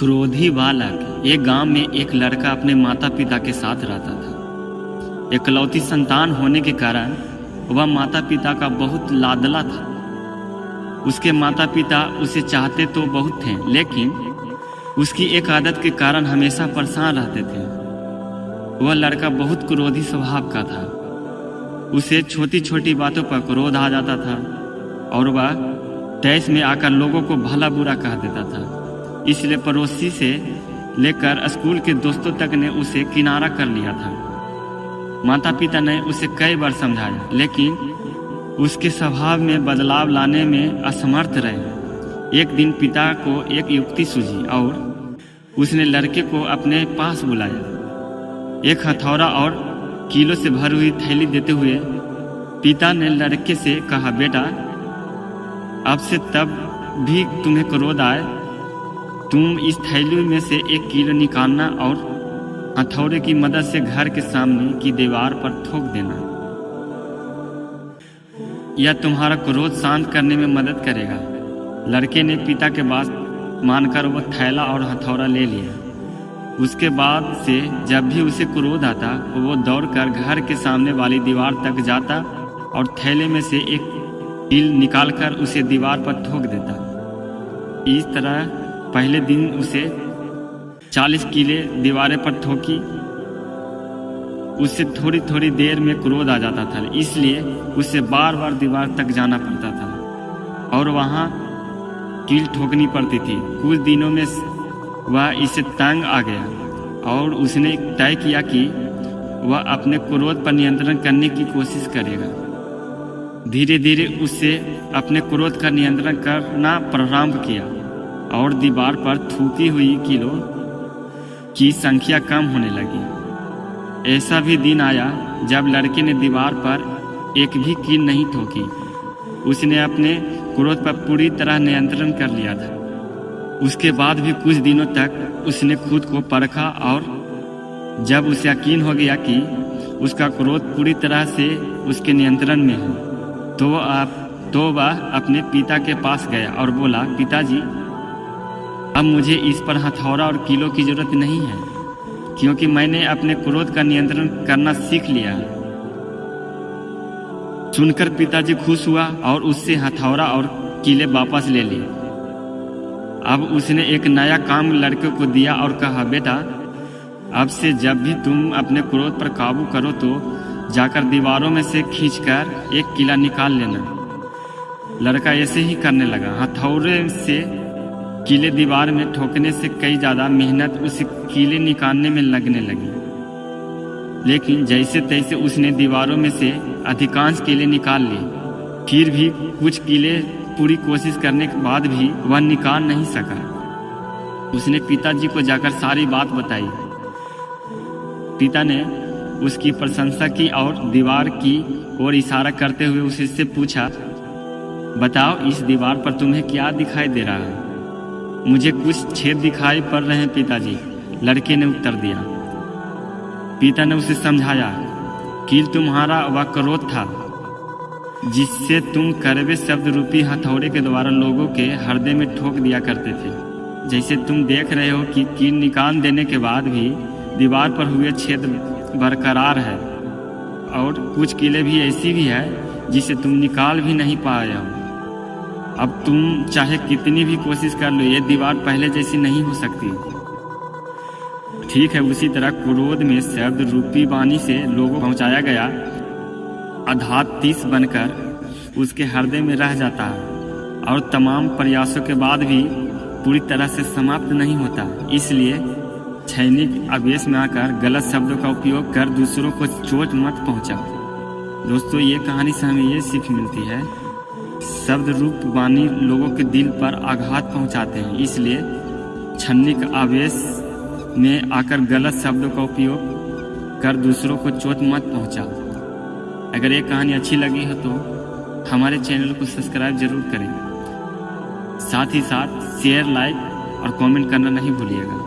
क्रोधी बालक। एक गांव में एक लड़का अपने माता पिता के साथ रहता था। इकलौती संतान होने के कारण वह माता पिता का बहुत लाडला था। उसके माता पिता उसे चाहते तो बहुत थे, लेकिन उसकी एक आदत के कारण हमेशा परेशान रहते थे। वह लड़का बहुत क्रोधी स्वभाव का था। उसे छोटी छोटी बातों पर क्रोध आ जाता था और वह तैश में आकर लोगों को भला बुरा कह देता था। इसलिए पड़ोसी से लेकर स्कूल के दोस्तों तक ने उसे किनारा कर लिया था। माता पिता ने उसे कई बार समझाया, लेकिन उसके स्वभाव में बदलाव लाने में असमर्थ रहे। एक दिन पिता को एक युक्ति सूझी और उसने लड़के को अपने पास बुलाया। एक हथौड़ा और कीलों से भरी हुई थैली देते हुए पिता ने लड़के से कहा, बेटा, अब से तब भी तुम्हें क्रोध आए, तुम इस थैली में से 1 किलो निकालना और हथौड़े की मदद से घर के सामने की दीवार पर ठोक देना। यह तुम्हारा क्रोध शांत करने में मदद करेगा। लड़के ने पिता के बात मानकर वह थैला और हथौड़ा ले लिया। उसके बाद से जब भी उसे क्रोध आता, वो दौड़कर घर के सामने वाली दीवार तक जाता और थैले में से 1 कील निकालकर उसे दीवार पर ठोक देता। इस तरह पहले दिन उसे 40 कीले दीवारें पर ठोकी। उससे थोड़ी थोड़ी देर में क्रोध आ जाता था, इसलिए उसे बार बार दीवार तक जाना पड़ता था और वहां कील ठोकनी पड़ती थी। कुछ दिनों में वह इसे तंग आ गया और उसने तय किया कि वह अपने क्रोध पर नियंत्रण करने की कोशिश करेगा। धीरे धीरे उससे अपने क्रोध का नियंत्रण करना प्रारंभ किया और दीवार पर थूकी हुई कीलों की संख्या कम होने लगी। ऐसा भी दिन आया जब लड़के ने दीवार पर एक भी कील नहीं ठोकी। उसने अपने क्रोध पर पूरी तरह नियंत्रण कर लिया था। उसके बाद भी कुछ दिनों तक उसने खुद को परखा और जब उसे यकीन हो गया कि उसका क्रोध पूरी तरह से उसके नियंत्रण में है, तो वह अपने पिता के पास गया और बोला, पिताजी, अब मुझे इस पर हथौड़ा और कीलों की जरूरत नहीं है, क्योंकि मैंने अपने क्रोध का नियंत्रण करना सीख लिया। सुनकर पिताजी खुश हुआ और उससे हथौड़ा और कीले वापस ले लिए। अब उसने एक नया काम लड़के को दिया और कहा, बेटा, अब से जब भी तुम अपने क्रोध पर काबू करो तो जाकर दीवारों में से खींचकर 1 कीला निकाल लेना। लड़का ऐसे ही करने लगा। हथौड़े से कीले दीवार में ठोकने से कई ज़्यादा मेहनत उसे कीले निकालने में लगने लगी, लेकिन जैसे तैसे उसने दीवारों में से अधिकांश कीले निकाल लिए। फिर भी कुछ कीले पूरी कोशिश करने के बाद भी वह निकाल नहीं सका। उसने पिताजी को जाकर सारी बात बताई। पिता ने उसकी प्रशंसा की और दीवार की ओर इशारा करते हुए उससे पूछा, बताओ, इस दीवार पर तुम्हें क्या दिखाई दे रहा है? मुझे कुछ छेद दिखाई पड़ रहे हैं पिताजी, लड़के ने उत्तर दिया। पिता ने उसे समझाया, कील तुम्हारा वह क्रोध था जिससे तुम कड़वे शब्द रूपी हथौड़े के द्वारा लोगों के हृदय में ठोक दिया करते थे। जैसे तुम देख रहे हो कि कील निकाल देने के बाद भी दीवार पर हुए छेद बरकरार है और कुछ कीले भी ऐसी भी है जिसे तुम निकाल भी नहीं पाए हो। अब तुम चाहे कितनी भी कोशिश कर लो, ये दीवार पहले जैसी नहीं हो सकती। ठीक है, उसी तरह क्रोध में शब्द रूपी वाणी से लोगों पहुंचाया गया अधातीस बनकर उसके हृदय में रह जाता है और तमाम प्रयासों के बाद भी पूरी तरह से समाप्त नहीं होता। इसलिए क्षणिक आवेश में आकर गलत शब्दों का उपयोग कर दूसरों को चोट मत पहुंचाओ। दोस्तों, ये कहानी से हमें ये सीख मिलती है, शब्द रूप वाणी लोगों के दिल पर आघात पहुंचाते हैं। इसलिए क्षणिक आवेश में आकर गलत शब्दों का उपयोग कर दूसरों को चोट मत पहुंचाओ। अगर ये कहानी अच्छी लगी हो तो हमारे चैनल को सब्सक्राइब जरूर करें। साथ ही साथ शेयर, लाइक और कमेंट करना नहीं भूलिएगा।